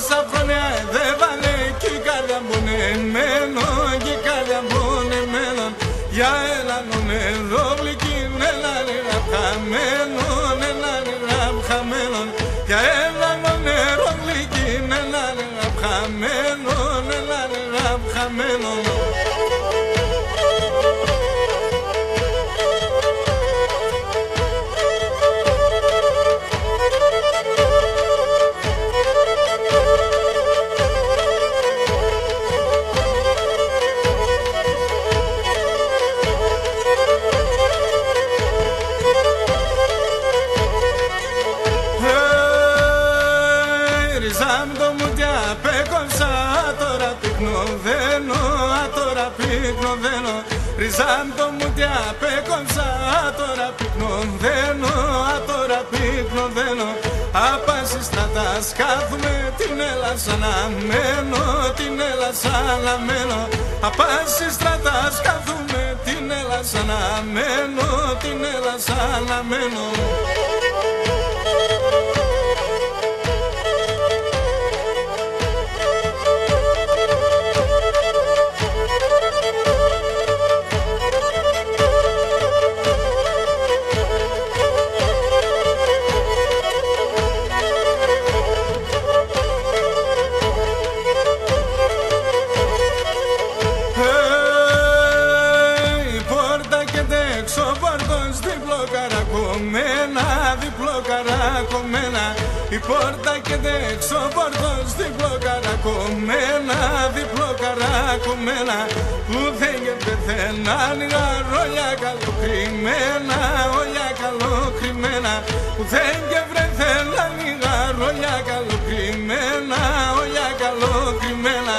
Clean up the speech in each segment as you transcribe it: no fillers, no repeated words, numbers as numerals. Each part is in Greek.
σαφρόνια δεν βάλε κι η καρδιά μου νεμένο, κι η καρδιά μου νεμένο. Για έναν νερό γλυκύν, έλα νερά χαμένο, έλα νερά χαμένο. Για έναν νερό γλυκύν, έλα νερά χαμένο, έλα νερά χαμένο. Ριζάμ το μούτια απέκοψα, τώρα πυκνοδένω, τώρα πυκνοδένω. Ριζάμ το μούτια απέκοψα, τώρα πυκνοδένω, τώρα πυκνοδένω. Απάσει στρατάς κάθουμε, την έλα σαν να μένω, την έλα σαν να μένω. Απάσει στρατάς κάθουμε, την έλα σαν να μένω, την έλα σαν να μένω. Διπλό καρακωμένα, η πόρτα και έξω πόρτος, διπλό καρακωμένα, διπλό καρακωμένα. Που δεν και πεθαίνα, ανοίγα ρόλια καλοκριμένα, όλια καλοκριμένα. Που δεν και βρεθαίνα, ανοίγα ρόλια καλοκριμένα, όλια καλοκριμένα.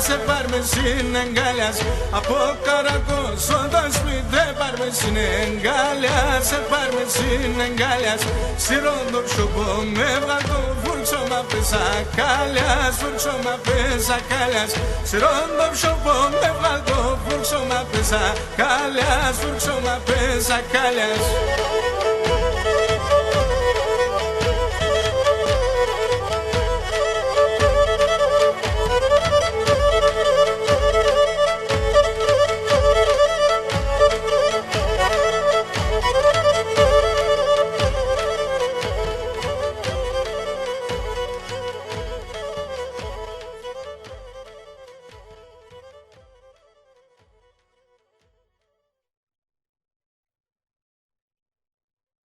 Σε πάρμε συνεγκάλιας, από Καρακόσο το σπίτι πάρμε συνεγκάλιας, σε πάρμε συνεγκάλιας. Σιρόντο ψωπό με βγάλτο, φούρξο μα πέσα κάλιας, φούρξο μα πέσα κάλιας. Σιρόντο ψωπό με βγάλτο, φούρξο μα πέσα κάλιας, φούρξο μα πέσα κάλιας.